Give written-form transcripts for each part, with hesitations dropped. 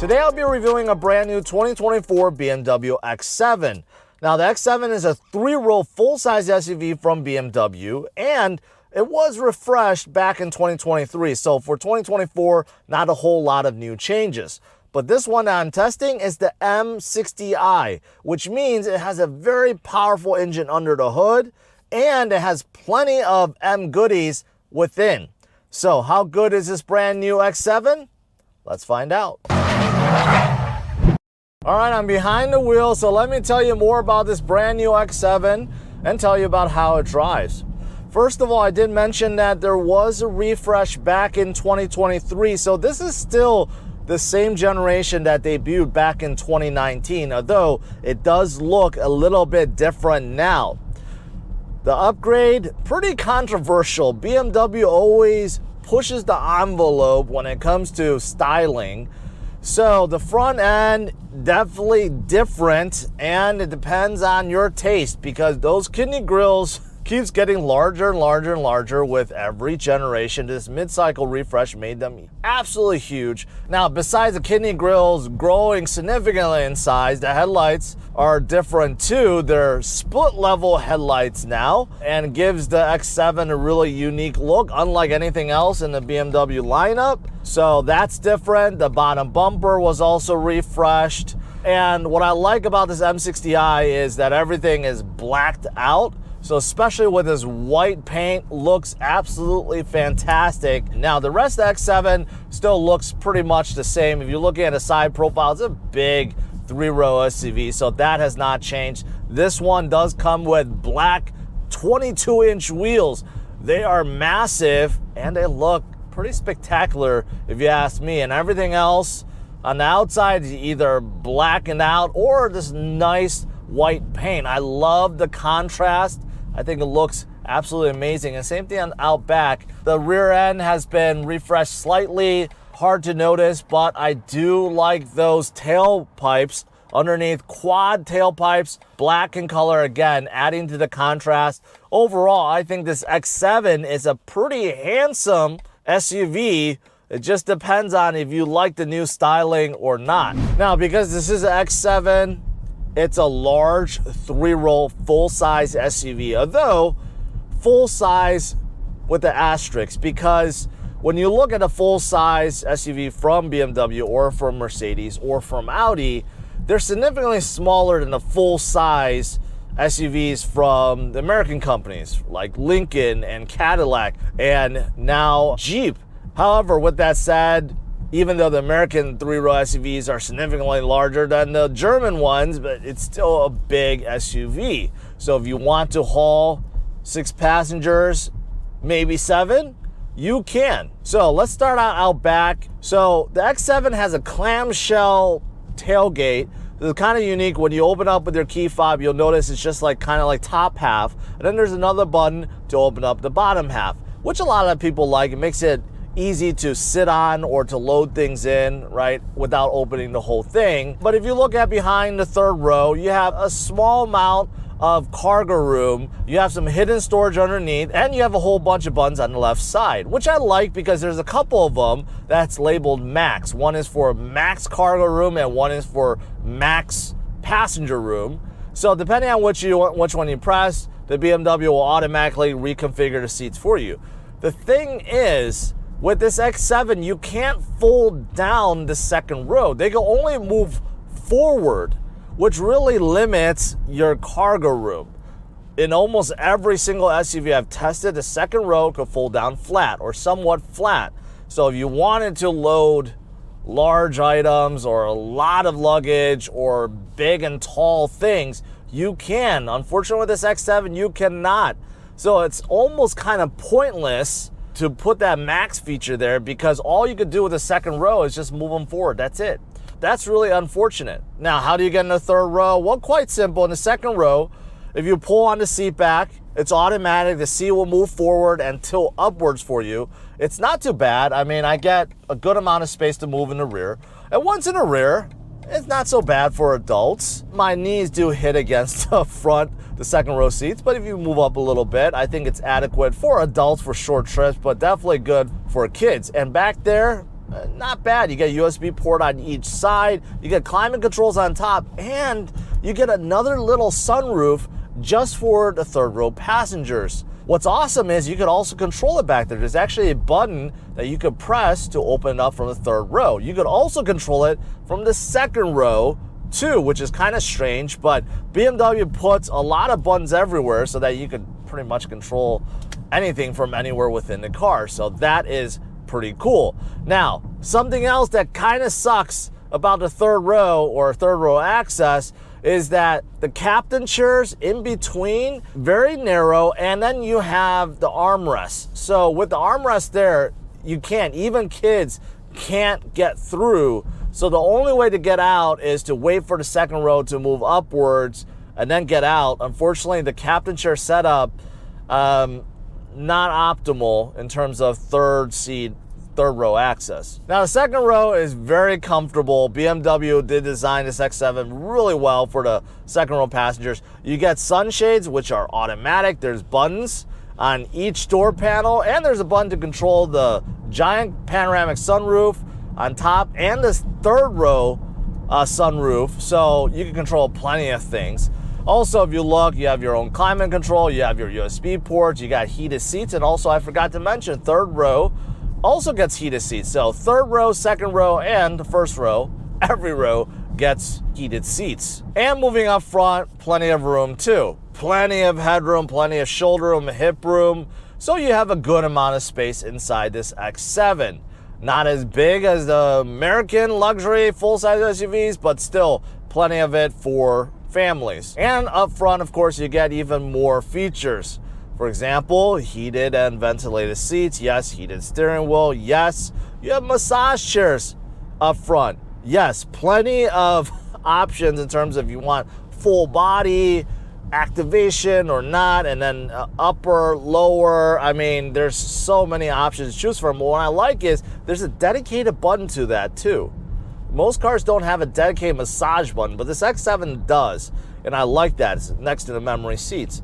Today I'll be reviewing a brand new 2024 BMW X7. Now the X7 is a 3-row full-size SUV from BMW, and it was refreshed back in 2023. So for 2024, not a whole lot of new changes. But this one that I'm testing is the M60i, which means it has a very powerful engine under the hood, and it has plenty of M goodies within. So how good is this brand new X7? Let's find out. All right, I'm behind the wheel, so let me tell you more about this brand new X7 and tell you about how it drives. First of all, I did mention that there was a refresh back in 2023, so this is still the same generation that debuted back in 2019, although it does look a little bit different now. The upgrade, pretty controversial. BMW always pushes the envelope when it comes to styling. So the front end, definitely different, and it depends on your taste because those kidney grills keeps getting larger and larger and larger with every generation. This mid-cycle refresh made them absolutely huge. Now, besides the kidney grills growing significantly in size, the headlights are different too. They're split-level headlights now and gives the X7 a really unique look, unlike anything else in the BMW lineup. So that's different. The bottom bumper was also refreshed. And what I like about this M60i is that everything is blacked out. So especially with this white paint, looks absolutely fantastic. Now the rest of the X7 still looks pretty much the same. If you're looking at a side profile, it's a big 3-row SUV, so that has not changed. This one does come with black 22-inch wheels. They are massive and they look pretty spectacular if you ask me. And everything else on the outside is either blackened out or this nice white paint. I love the contrast. I think it looks absolutely amazing. And same thing on out back. The rear end has been refreshed slightly. Hard to notice, but I do like those tailpipes underneath. Quad tailpipes, black in color again, adding to the contrast. Overall, I think this X7 is a pretty handsome SUV. It just depends on if you like the new styling or not. Now, because this is an X7, it's a large 3-row full-size SUV, although full-size with the asterisk, because when you look at a full-size SUV from BMW or from Mercedes or from Audi, they're significantly smaller than the full-size SUVs from the American companies like Lincoln and Cadillac and now Jeep. However, with that said, even though the American 3-row SUVs are significantly larger than the German ones, but it's still a big SUV. So if you want to haul 6 passengers, maybe 7, you can. So let's start out back. So the X7 has a clamshell tailgate. It's kind of unique. When you open up with your key fob, you'll notice it's just like kind of like top half. And then there's another button to open up the bottom half, which a lot of people like. It makes it easy to sit on or to load things in, right, without opening the whole thing. But if you look at behind the third row, you have a small amount of cargo room. You have some hidden storage underneath, and you have a whole bunch of buttons on the left side, which I like because there's a couple of them that's labeled max. One is for max cargo room and one is for max passenger room. So depending on which one you press, the BMW will automatically reconfigure the seats for you. The thing is, with this X7, you can't fold down the second row. They can only move forward, which really limits your cargo room. In almost every single SUV I've tested, the second row could fold down flat or somewhat flat. So if you wanted to load large items or a lot of luggage or big and tall things, you can. Unfortunately, with this X7, you cannot. So it's almost kind of pointless to put that max feature there because all you could do with the second row is just move them forward. That's it. That's really unfortunate. Now, how do you get in the third row? Well, quite simple. In the second row, if you pull on the seat back, it's automatic. The seat will move forward and tilt upwards for you. It's not too bad. I mean, I get a good amount of space to move in the rear. And once in the rear, it's not so bad for adults. My knees do hit against the front, the second row seats, but if you move up a little bit, I think it's adequate for adults for short trips, but definitely good for kids. And back there, not bad. You get a USB port on each side, you get climate controls on top, and you get another little sunroof just for the third row passengers. What's awesome is you could also control it back there. There's actually a button that you could press to open it up from the third row. You could also control it from the second row too, which is kind of strange, but BMW puts a lot of buttons everywhere so that you could pretty much control anything from anywhere within the car. So that is pretty cool. Now, something else that kind of sucks about the third row or third row access is that the captain chairs in between, very narrow, and then you have the armrest. So with the armrest there, you can't, even kids can't get through. So the only way to get out is to wait for the second row to move upwards and then get out. Unfortunately, the captain chair setup, not optimal in terms of third row access. Now the second row is very comfortable. BMW did design this X7 really well for the second row passengers. You get sunshades, which are automatic. There's buttons on each door panel, and there's a button to control the giant panoramic sunroof on top and this third row sunroof, so you can control plenty of things. Also, if you look, you have your own climate control, you have your USB ports, you got heated seats, and also I forgot to mention, third row also gets heated seats. So third row, second row, and the first row, every row gets heated seats. And moving up front, plenty of room too. Plenty of headroom, plenty of shoulder room, hip room. So you have a good amount of space inside this X7. Not as big as the American luxury full-size SUVs, but still plenty of it for families. And up front, of course, you get even more features. For example, heated and ventilated seats. Yes, heated steering wheel. Yes, you have massage chairs up front. Yes, plenty of options in terms of you want full body activation or not, and then upper, lower. I mean, there's so many options to choose from. But what I like is there's a dedicated button to that too. Most cars don't have a dedicated massage button, but this X7 does, and I like that. It's next to the memory seats.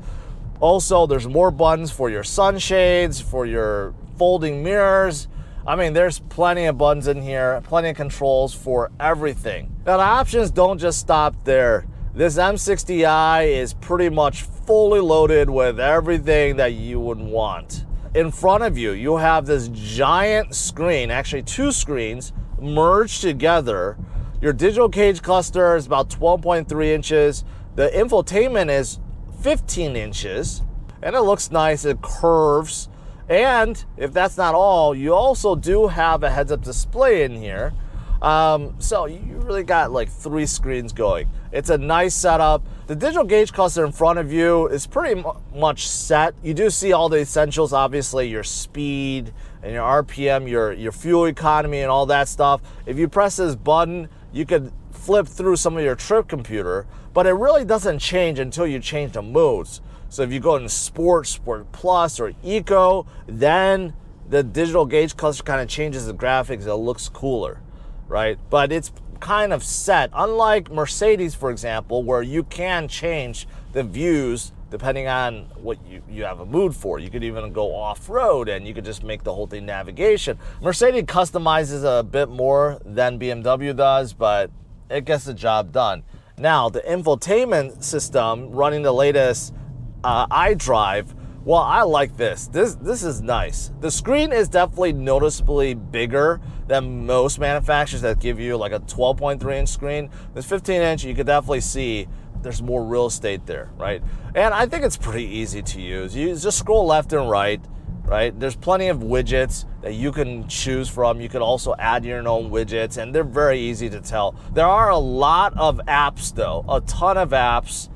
Also, there's more buttons for your sunshades, for your folding mirrors. I mean, there's plenty of buttons in here, plenty of controls for everything. Now, the options don't just stop there. This M60i is pretty much fully loaded with everything that you would want. In front of you, you have this giant screen, actually two screens, merged together. Your digital gauge cluster is about 12.3 inches. The infotainment is 15 inches, and it looks nice. It curves. And if that's not all, you also do have a heads-up display in here. So you really got like 3 screens going. It's a nice setup. The digital gauge cluster in front of you is pretty much set. You do see all the essentials, obviously, your speed and your RPM, your fuel economy and all that stuff. If you press this button, you could flip through some of your trip computer, but it really doesn't change until you change the modes. So if you go in Sport, Sport Plus, or Eco, then the digital gauge cluster kind of changes the graphics. It looks cooler, right? But it's kind of set, unlike Mercedes, for example, where you can change the views depending on what you have a mood for. You could even go off-road and you could just make the whole thing navigation. Mercedes customizes a bit more than BMW does, but it gets the job done. Now, the infotainment system running the latest iDrive, well, I like this. This is nice. The screen is definitely noticeably bigger than most manufacturers that give you like a 12.3 inch screen. This 15 inch, you could definitely see there's more real estate there, right? And I think it's pretty easy to use. You just scroll left and right? There's plenty of widgets that you can choose from. You can also add your own widgets, and they're very easy to tell. There are a lot of apps though, a ton of apps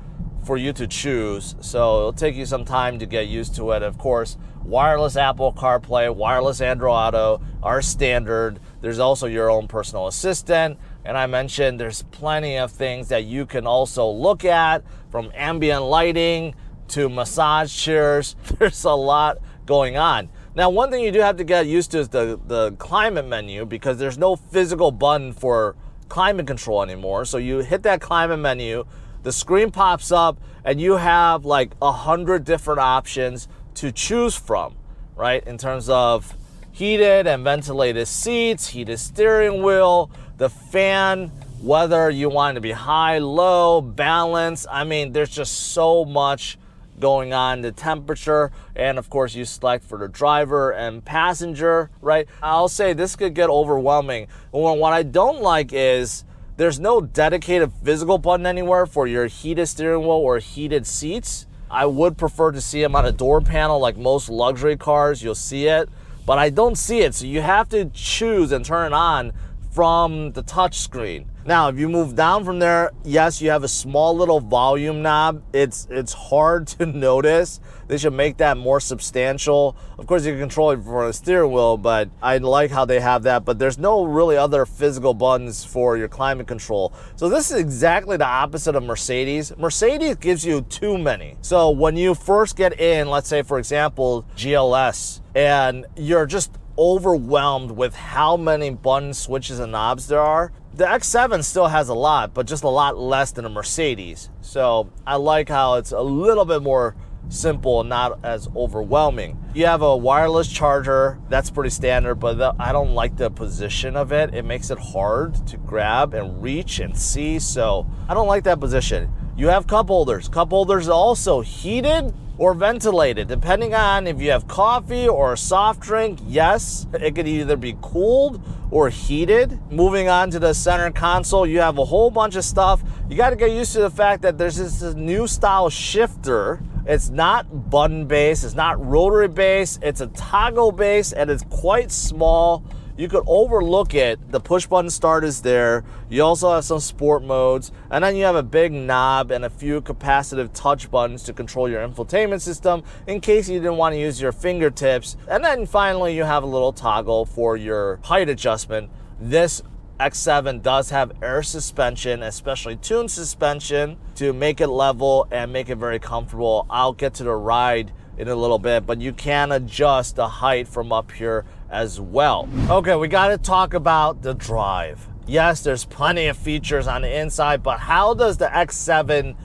for you to choose, so it'll take you some time to get used to it. Of course, wireless Apple CarPlay, wireless Android Auto are standard. There's also your own personal assistant, and I mentioned there's plenty of things that you can also look at, from ambient lighting to massage chairs. There's a lot going on. Now, one thing you do have to get used to is the climate menu, because there's no physical button for climate control anymore. So you hit that climate menu, the screen pops up, and you have like 100 different options to choose from, right? In terms of heated and ventilated seats, heated steering wheel, the fan, whether you want it to be high, low, balance. I mean, there's just so much going on, the temperature, and of course you select for the driver and passenger, right? I'll say this could get overwhelming. What I don't like is there's no dedicated physical button anywhere for your heated steering wheel or heated seats. I would prefer to see them on a door panel like most luxury cars, you'll see it, but I don't see it, so you have to choose and turn it on from the touch screen. Now, if you move down from there, yes, you have a small little volume knob. It's hard to notice. They should make that more substantial. Of course, you can control it from a steering wheel, but I like how they have that. But there's no really other physical buttons for your climate control. So this is exactly the opposite of Mercedes. Mercedes gives you too many. So when you first get in, let's say, for example, GLS, and you're just overwhelmed with how many buttons, switches, and knobs there are. The X7 still has a lot, but just a lot less than a Mercedes. So I like how it's a little bit more simple and not as overwhelming. You have a wireless charger, that's pretty standard, but I don't like the position of it. It makes it hard to grab and reach and see, so I don't like that position. You have cup holders. Cup holders are also heated or ventilated, depending on if you have coffee or a soft drink. Yes, it could either be cooled or heated. Moving on to the center console, you have a whole bunch of stuff. You got to get used to the fact that there's this new style shifter. It's not button based, it's not rotary based, it's a toggle based, and it's quite small. You could overlook it. The push button start is there. You also have some sport modes, and then you have a big knob and a few capacitive touch buttons to control your infotainment system in case you didn't want to use your fingertips. And then finally you have a little toggle for your height adjustment. This X7 does have air suspension, especially tuned suspension, to make it level and make it very comfortable. I'll get to the ride in a little bit, but you can adjust the height from up here as well. Okay, we got to talk about the drive. Yes, there's plenty of features on the inside, but how does the X7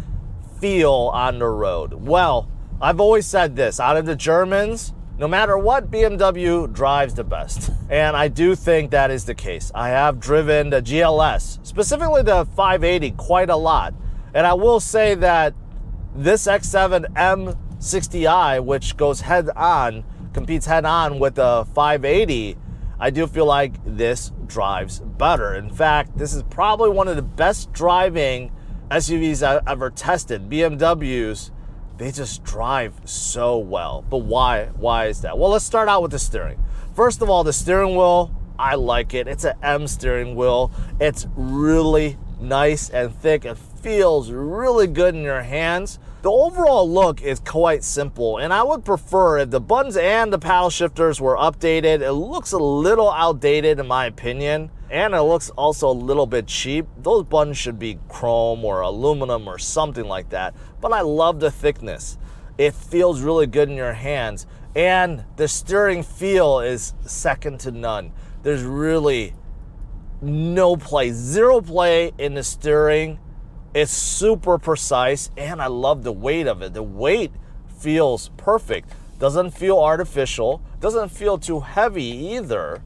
feel on the road? Well, I've always said this, out of the Germans, no matter what, BMW drives the best. And I do think that is the case. I have driven the GLS, specifically the 580, quite a lot. And I will say that this X7 M60i, which goes head-on, competes head-on with the 580, I do feel like this drives better. In fact, this is probably one of the best driving SUVs I've ever tested. BMWs, they just drive so well. But why? Why is that? Well, let's start out with the steering. First of all, the steering wheel, I like it. It's an M steering wheel. It's really nice and thick. It feels really good in your hands. The overall look is quite simple, and I would prefer if the buttons and the paddle shifters were updated. It looks a little outdated in my opinion, and it looks also a little bit cheap. Those buttons should be chrome or aluminum or something like that, but I love the thickness. It feels really good in your hands, and the steering feel is second to none. There's really no play, zero play in the steering. It's super precise, and I love the weight of it. The weight feels perfect. Doesn't feel artificial. Doesn't feel too heavy either.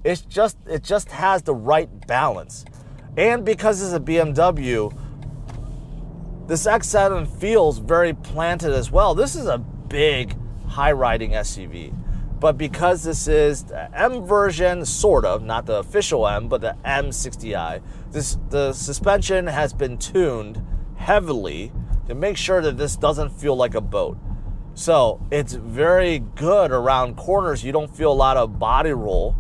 It just has the right balance. And because it's a BMW, this X7 feels very planted as well. This is a big, high-riding SUV. But because this is the M version, sort of, not the official M, but the M60i, the suspension has been tuned heavily to make sure that this doesn't feel like a boat. So it's very good around corners. You don't feel a lot of body roll,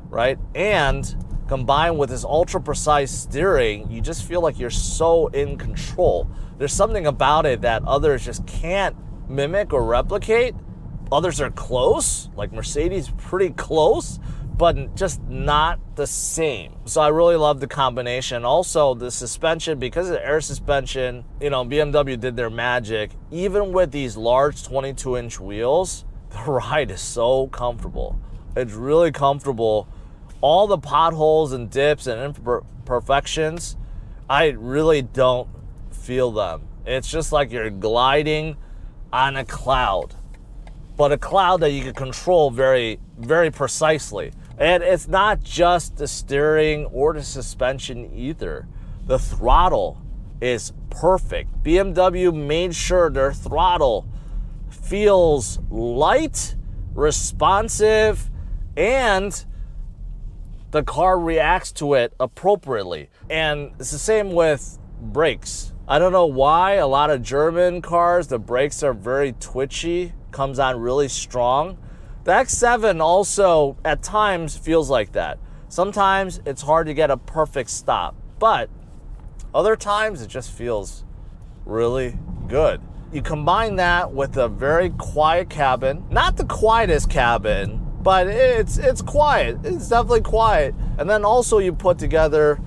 right? And combined with this ultra precise steering, you just feel like you're so in control. There's something about it that others just can't mimic or replicate. Others are close, like Mercedes, pretty close, but just not the same. So I really love the combination. Also, the suspension, because of air suspension, you know, BMW did their magic. Even with these large 22-inch wheels, the ride is so comfortable. It's really comfortable. All the potholes and dips and imperfections, I really don't feel them. It's just like you're gliding on a cloud, but a cloud that you can control very very precisely. And it's not just the steering or the suspension either. The throttle is perfect. BMW made sure their throttle feels light, responsive, and the car reacts to it appropriately. And it's the same with brakes. I don't know why a lot of German cars, the brakes are very twitchy, comes on really strong. The X7 also at times feels like that. Sometimes it's hard to get a perfect stop, but other times it just feels really good. You combine that with a very quiet cabin, not the quietest cabin, but it's quiet. It's definitely quiet. And then also you put together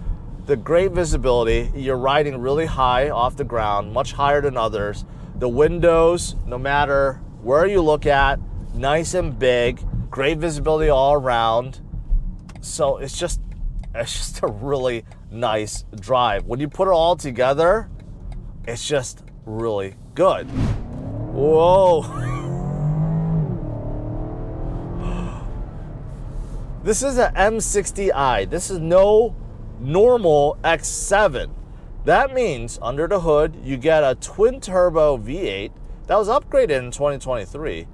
the great visibility. You're riding really high off the ground, much higher than others. The windows, no matter where you look at, nice and big, great visibility all around. So it's just a really nice drive. When you put it all together, it's just really good. Whoa. This is an M60i. This is no normal X7. That means under the hood, you get a twin turbo V8 that was upgraded in 2023.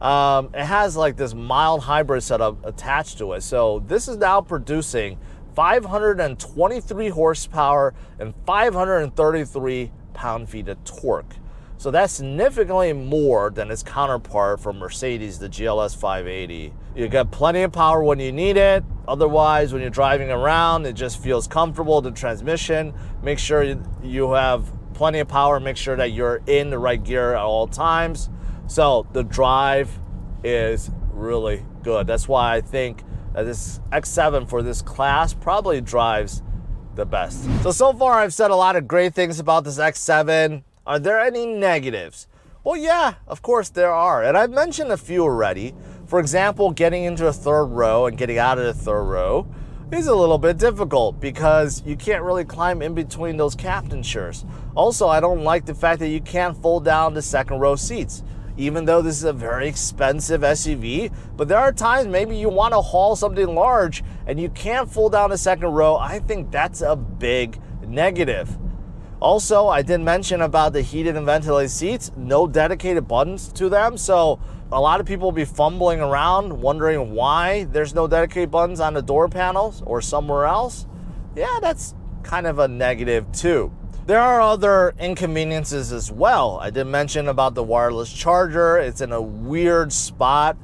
It has like this mild hybrid setup attached to it. So this is now producing 523 horsepower and 533 pound-feet of torque. So that's significantly more than its counterpart from Mercedes, the GLS 580. You get plenty of power when you need it. Otherwise, when you're driving around, it just feels comfortable. The transmission, make sure you have plenty of power. Make sure that you're in the right gear at all times. So the drive is really good. That's why I think that this X7 for this class probably drives the best. So far I've said a lot of great things about this X7. Are there any negatives? Well, yeah, of course there are. And I've mentioned a few already. For example, getting into a third row and getting out of the third row is a little bit difficult because you can't really climb in between those captain chairs. Also, I don't like the fact that you can't fold down the second row seats. Even though this is a very expensive SUV, but there are times maybe you want to haul something large and you can't fold down the second row. I think that's a big negative. Also, I did mention about the heated and ventilated seats, no dedicated buttons to them. So a lot of people will be fumbling around wondering why there's no dedicated buttons on the door panels or somewhere else. Yeah, that's kind of a negative too. There are other inconveniences as well. I did mention about the wireless charger. It's in a weird spot.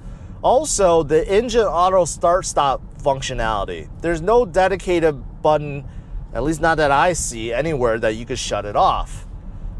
Also, the engine auto start-stop functionality. There's no dedicated button, at least not that I see anywhere, that you could shut it off.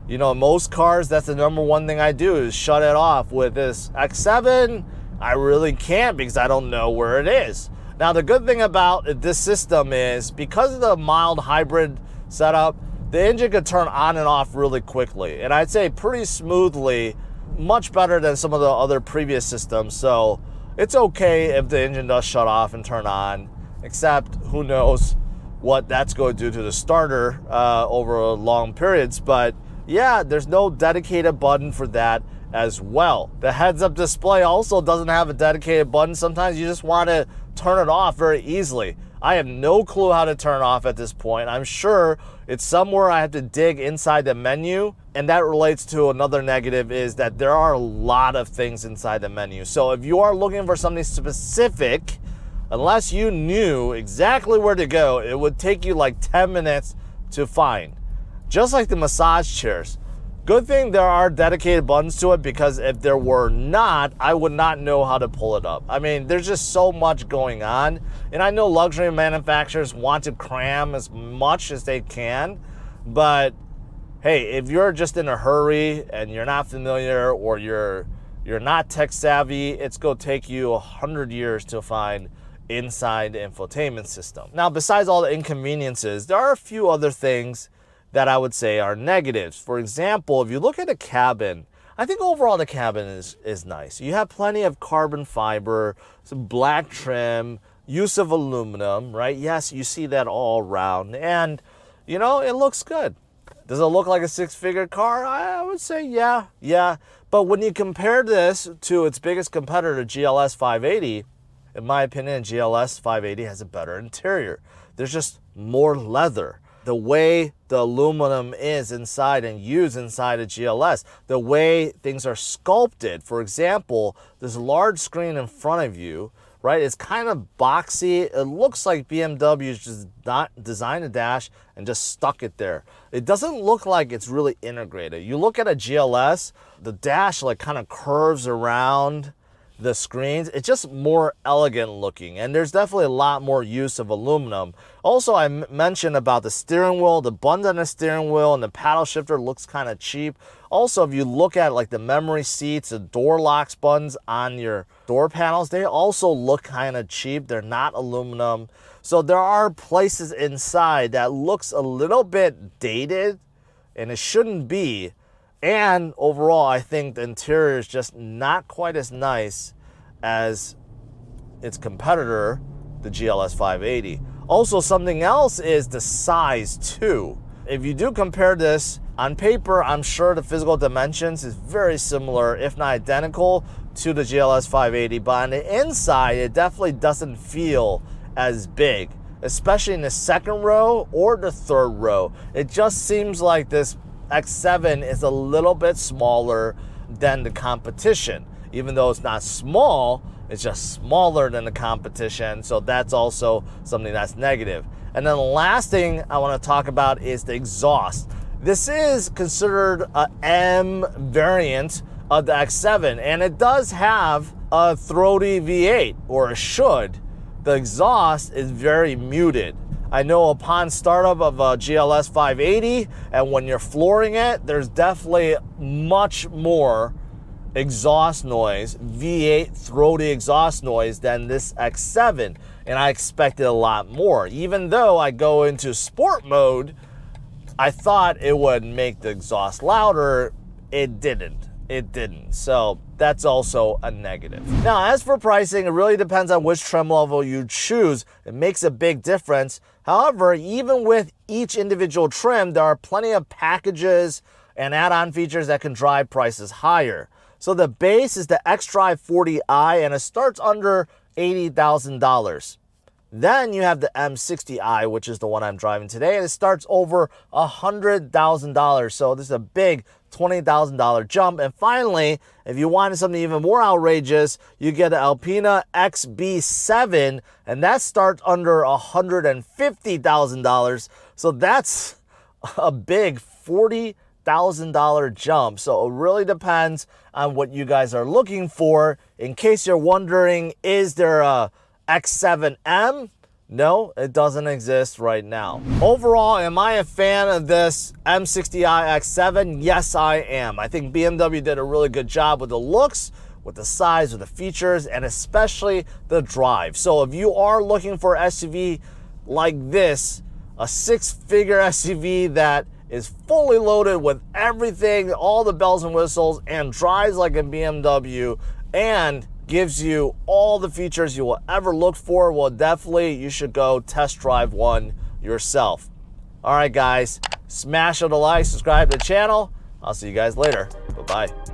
You know, most cars, that's the number one thing I do is shut it off. With this X7, I really can't because I don't know where it is. Now, the good thing about this system is because of the mild hybrid setup, the engine could turn on and off really quickly. And I'd say pretty smoothly, much better than some of the other previous systems. So it's okay if the engine does shut off and turn on, except who knows what that's going to do to the starter over long periods. But yeah, there's no dedicated button for that as well. The heads-up display also doesn't have a dedicated button. Sometimes you just want to turn it off very easily. I have no clue how to turn off at this point. I'm sure it's somewhere I have to dig inside the menu, and that relates to another negative is that there are a lot of things inside the menu. So if you are looking for something specific, unless you knew exactly where to go, it would take you like 10 minutes to find. Just like the massage chairs. Good thing there are dedicated buttons to it, because if there were not, I would not know how to pull it up. I mean, there's just so much going on. And I know luxury manufacturers want to cram as much as they can. But hey, if you're just in a hurry and you're not familiar or you're not tech savvy, it's going to take you 100 years to find inside the infotainment system. Now, besides all the inconveniences, there are a few other things that I would say are negatives. For example, if you look at the cabin, I think overall the cabin is nice. You have plenty of carbon fiber, some black trim, use of aluminum, right? Yes, you see that all around. And, you know, it looks good. Does it look like a six-figure car? I would say yeah. But when you compare this to its biggest competitor, GLS 580, in my opinion, GLS 580 has a better interior. There's just more leather. The way the aluminum is inside and used inside a GLS, the way things are sculpted. For example, this large screen in front of you, right? It's kind of boxy. It looks like BMW's just not designed a dash and just stuck it there. It doesn't look like it's really integrated. You look at a GLS, the dash like kind of curves around the screens. It's just more elegant looking, and there's definitely a lot more use of aluminum. Also, I mentioned about the steering wheel, the buttons on the steering wheel and the paddle shifter looks kind of cheap. Also, if you look at like the memory seats, the door locks buttons on your door panels, they also look kind of cheap. They're not aluminum. So there are places inside that looks a little bit dated, and it shouldn't be. And overall, I think the interior is just not quite as nice as its competitor, the GLS 580. Also, something else is the size too. If you do compare this on paper, I'm sure the physical dimensions is very similar, if not identical, to the GLS 580. But on the inside, it definitely doesn't feel as big, especially in the second row or the third row. It just seems like this X7 is a little bit smaller than the competition. Even though it's not small, it's just smaller than the competition. So that's also something that's negative. And then the last thing I want to talk about is the exhaust. This is considered an M variant of the X7, and it does have a throaty V8, or it should. The exhaust is very muted. I know upon startup of a GLS 580, and when you're flooring it, there's definitely much more exhaust noise, V8 throaty exhaust noise, than this X7. And I expected a lot more. Even though I go into sport mode, I thought it would make the exhaust louder. It didn't. It didn't. So that's also a negative. Now, as for pricing, it really depends on which trim level you choose. It makes a big difference. However, even with each individual trim, there are plenty of packages and add-on features that can drive prices higher. So the base is the xDrive 40i, and it starts under $80,000. Then you have the M60i, which is the one I'm driving today, and it starts over $100,000. So this is a big $20,000 jump. And finally, if you wanted something even more outrageous, you get the Alpina XB7, and that starts under $150,000. So that's a big $40,000 jump. So it really depends on what you guys are looking for. In case you're wondering, is there a X7M? No, it doesn't exist right now. Overall, am I a fan of this M60i X7? Yes, I am. I think BMW did a really good job with the looks, with the size, with the features, and especially the drive. So if you are looking for an SUV like this, a six-figure SUV that is fully loaded with everything, all the bells and whistles, and drives like a BMW, and gives you all the features you will ever look for, well, definitely you should go test drive one yourself. All right, guys, smash the like, subscribe to the channel. I'll see you guys later. Bye-bye.